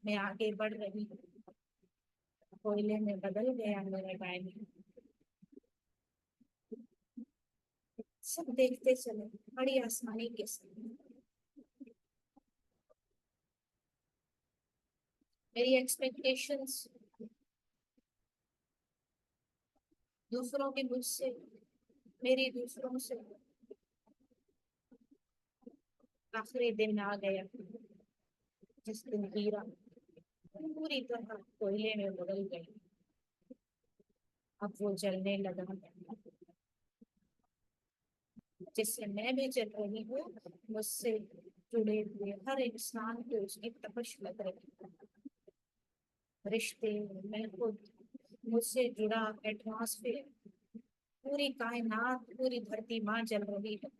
मैं आगे बढ़ रही हूँ, कोयले में बदल गया मेरा डायमंड। सब देखते चले बड़ी आसानी के साथ। मेरी एक्सपेक्टेशंस दूसरों की मुझसे, मेरी दूसरों से। आखिरी दिन आ गया जिस दिन हीरा पूरी तरह कोयले में बदल गई। अब वो जलने लगा जिससे मैं भी जल रही हूँ। मुझसे जुड़े हुए हर इंसान को उसकी तपश लग रही है। रिश्ते, मैं खुद, मुझसे जुड़ा एटमॉस्फेयर, पूरी कायनात, पूरी धरती माँ जल रही है।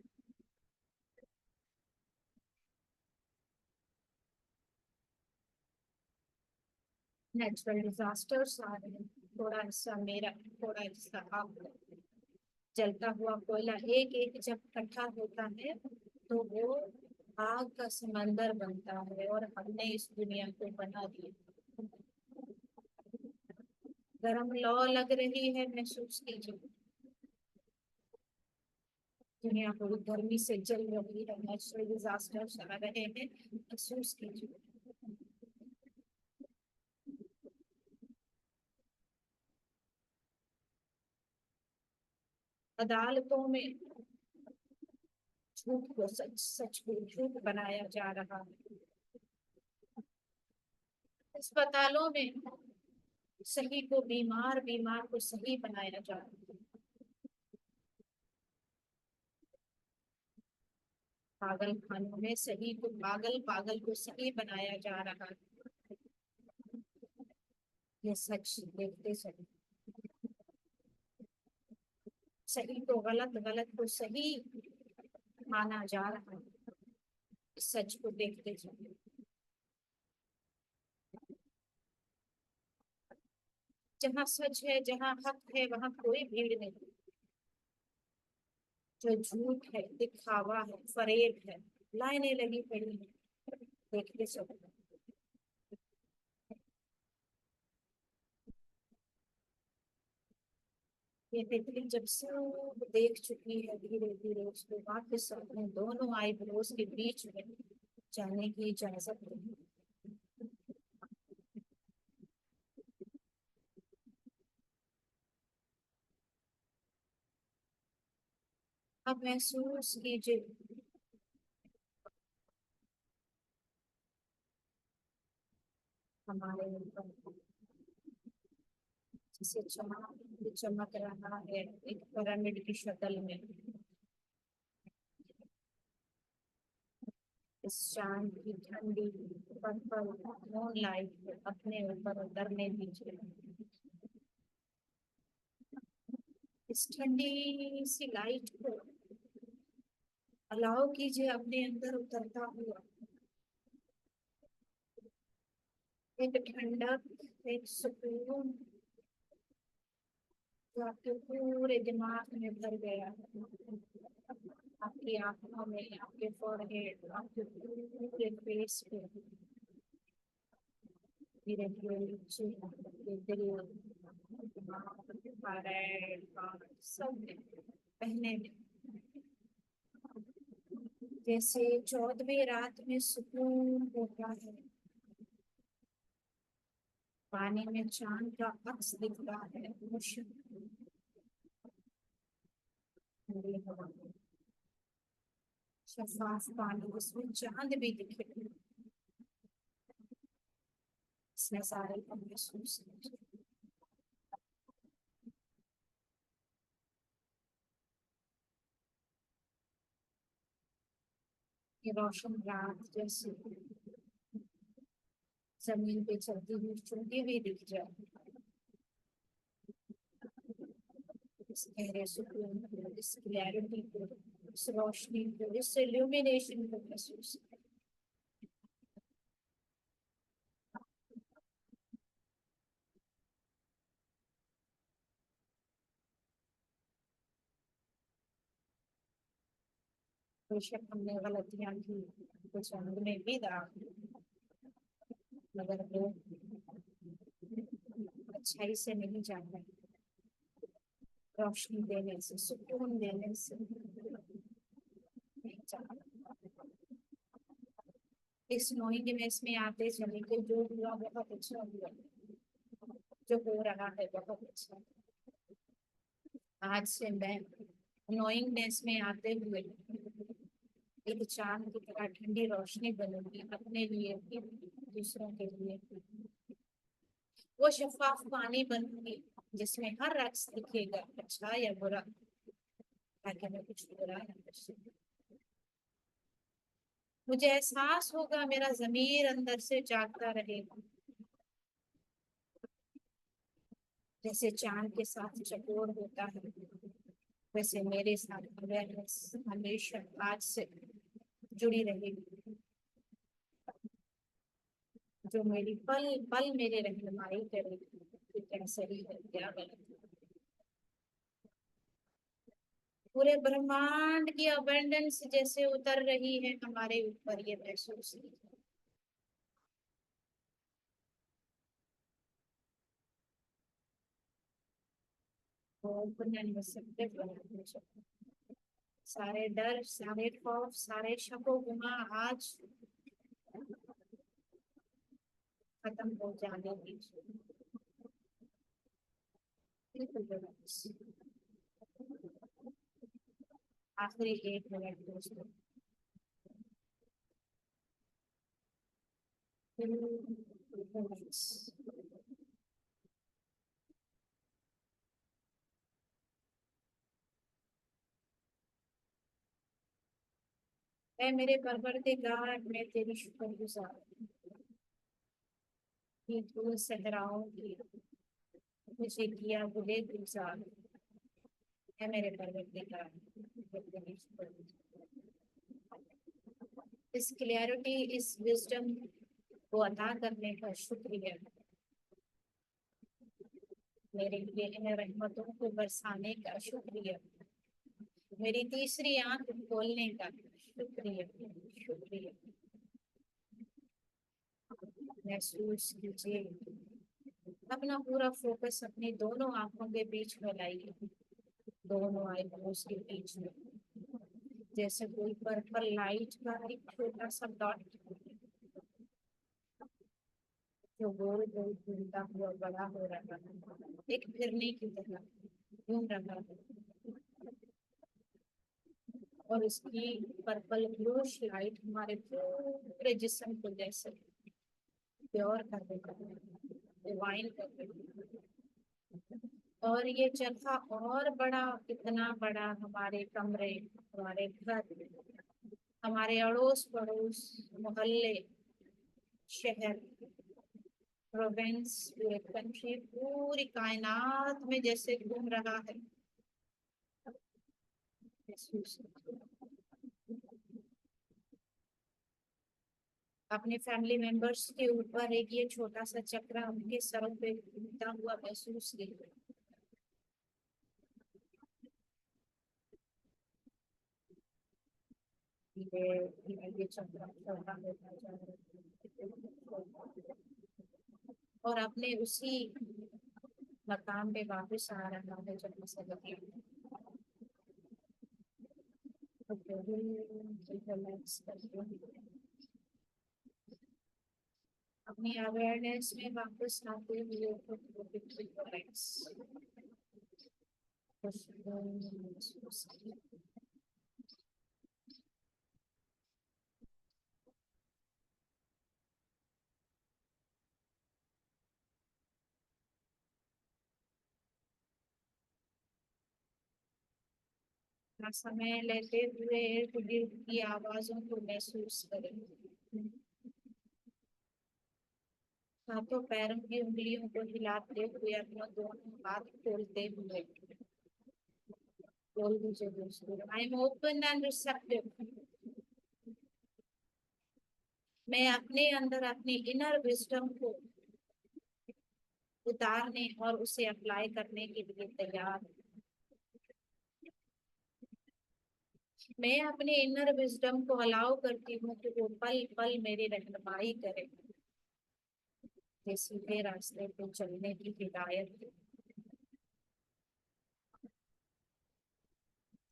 नेचुरल डिजास्टर्स आ रहे हैं, थोड़ा हिस्सा मेरा, थोड़ा हिस्सा आपका। जलता हुआ कोयला एक एक जब इकट्ठा होता है तो वो आग का समंदर बनता है और हमने इस दुनिया को बना दिया। गर्म लौ लग रही है, महसूस कीजिए। दुनिया पूरी गर्मी से जल रही है, नेचुरल डिजास्टर्स आ रहे हैं, महसूस कीजिए। अदालतों में झूठ को सच, सच को झूठ बनाया जा रहा है। अस्पतालों में सही को बीमार, बीमार को सही बनाया जा रहा है। पागल खानों में सही को पागल, पागल को सही बनाया जा रहा है। ये सच देखते सही, सही को गलत, गलत को सही माना जा रहा है। इस सच को देखते सही। जहाँ सच है, जहाँ हक है, वहाँ कोई भीड़ नहीं। जो झूठ है, दिखावा है, फरेब है, लाइनें लगी पड़ी हैं, देखते सब। ये तितली जब सब देख चुकी है, धीरे धीरे उसको वापस अपने दोनों आईब्रोज के बीच में जाने की इजाजत दी। अब महसूस कीजिए हमारे ऊपर जैसे चमक चमक रहा है एक पिरामिड की शक्ल में। इस चांद की ठंडी पर्पल मूनलाइट अपने ऊपर उतरने दीजिए। इस ठंडी सी लाइट को अलाउ कीजिए अपने अंदर उतरता हुआ। एक ठंडक, एक सुकून जो आपके पूरे दिमाग में भर गया है। आपकी आंखों में, आपके फोरहेड, आपके पूरे फेस पे धीरे धीरे नीचे आपके दिल, दिमाग, थायराइड, सब में पहले में जैसे 14वीं रात में सुकून होता है। पानी में चांद का अक्स दिखता है, ठंडी हवा, शफाफ पानी, उसमें चांद भी दिखे। इसमें सारे को महसूस कीजिए। ये रोशन रात जैसे जमीन पे चलती हुई चलती हुई दिख जाए। इस गहरे सुकून को, इस क्लैरिटी को, इस रोशनी को, इस इल्यूमिनेशन को महसूस। बेशक हमने गलतियां की, कुछ हमने भी दाग, मगर वो अच्छाई से नहीं जाता। रोशनी देने से, सुकून देने से नहीं जाता। इस नोइंग में, इसमें आते चले कि जो हुआ बहुत अच्छा हुआ, जो हो रहा है बहुत अच्छा। आज से मैं नोइंगनेस में आते हुए एक चांद की तरह ठंडी रोशनी बनूंगी, अपने लिए भी, दूसरों के लिए भी। वो शफाफ पानी बनूंगी जिसमें हर रक्स दिखेगा, अच्छा या बुरा, ताकि मैं कुछ बुरा ना कर सकूं। मुझे एहसास होगा, मेरा जमीर अंदर से जागता रहेगा, जैसे चांद के साथ चकोर होता है, वैसे मेरे साथ अवेयरनेस हमेशा आज से जुड़ी रहेगी, जो मेरी पल पल मेरे रहनुमाई करेगी कि क्या सही है क्या गलत है। पूरे ब्रह्मांड की अबंडेंस जैसे उतर रही है हमारे ऊपर, ये महसूस कीजिए। और पुनर्निवेशित बना सारे डर, सारे खौफ, सारे शको गुमा आज खत्म हो जाने दीजिए। बिल्कुल रिलैक्स। आखिरी 1 मिनट दोस्तों, रिलैक्स। मैं मेरे परवरदिगार, मैं तेरी शुक्रगुजार हूँ कि तू सहराओं की मुझे किया बुरे गुजार है। मेरे परवरदिगार, मैं तेरी शुक्रगुजार। इस क्लैरिटी, इस विजडम को अदा करने का शुक्रिया, मेरे लिए इन रहमतों को बरसाने का शुक्रिया, मेरी तीसरी आंख खोलने का। शुक्रिया, शुक्रिया। महसूस कीजिए, अपना पूरा फोकस अपनी दोनों आंखों के बीच में लाइए, दोनों आईब्रोज के बीच में, जैसे कोई पर्पल लाइट का एक छोटा सा डॉट जो गोल गोल घूमता हुआ बड़ा हो रहा है, एक फिरने की तरह घूम रहा है। और उसकी पर्पल ब्लूश लाइट हमारे पूरे जिस्म को जैसे प्योर कर देता है, डिवाइन कर देता है। और ये जगह और बड़ा, इतना बड़ा, हमारे कमरे, हमारे घर, हमारे अड़ोस पड़ोस, मोहल्ले, शहर, प्रोविंस, पूरे कंट्री, पूरी कायनात में जैसे घूम रहा है। महसूस अपने फैमिली मेंबर्स के ऊपर एक ये छोटा सा चक्र उनके सरों पे घूमता हुआ महसूस कीजिए। ये चक्र छोटा होता जा रहा है और अपने उसी मकाम पे वापस आ रहा है जहाँ से लगे। रिलैक्स करके अपनी अवेयरनेस में वापस आते हुए खुद को रिलैक्स महसूस किया। अपना समय लेते हुए इर्द गिर्द की आवाजों को महसूस करें, हाथों पैरों की उंगलियों को हिलाते हुए, अपना दोनों हाथ खोलते हुए बोल दीजिए दोस्तों, I am open and receptive. मैं अपने अंदर अपनी इनर विजडम को उतारने और उसे अप्लाई करने के लिए तैयार हूँ। मैं अपने इनर विजडम को अलाउ करती हूँ कि वो पल पल मेरी रहनुमाई करे, ये सीधे रास्ते पे चलने की हिदायत दे।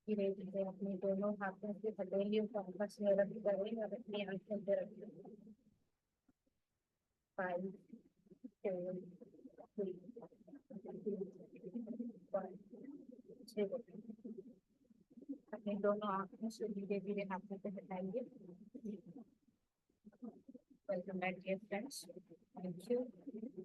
धीरे धीरे अपने दोनों हाथों की हथेलियों को आपस में रख करें और अपनी आंखों पे रखें। 5 4 3 2 अपने दोनों आंखों से धीरे धीरे हाथों पे हटाइए। Welcome back dear friends, thank you.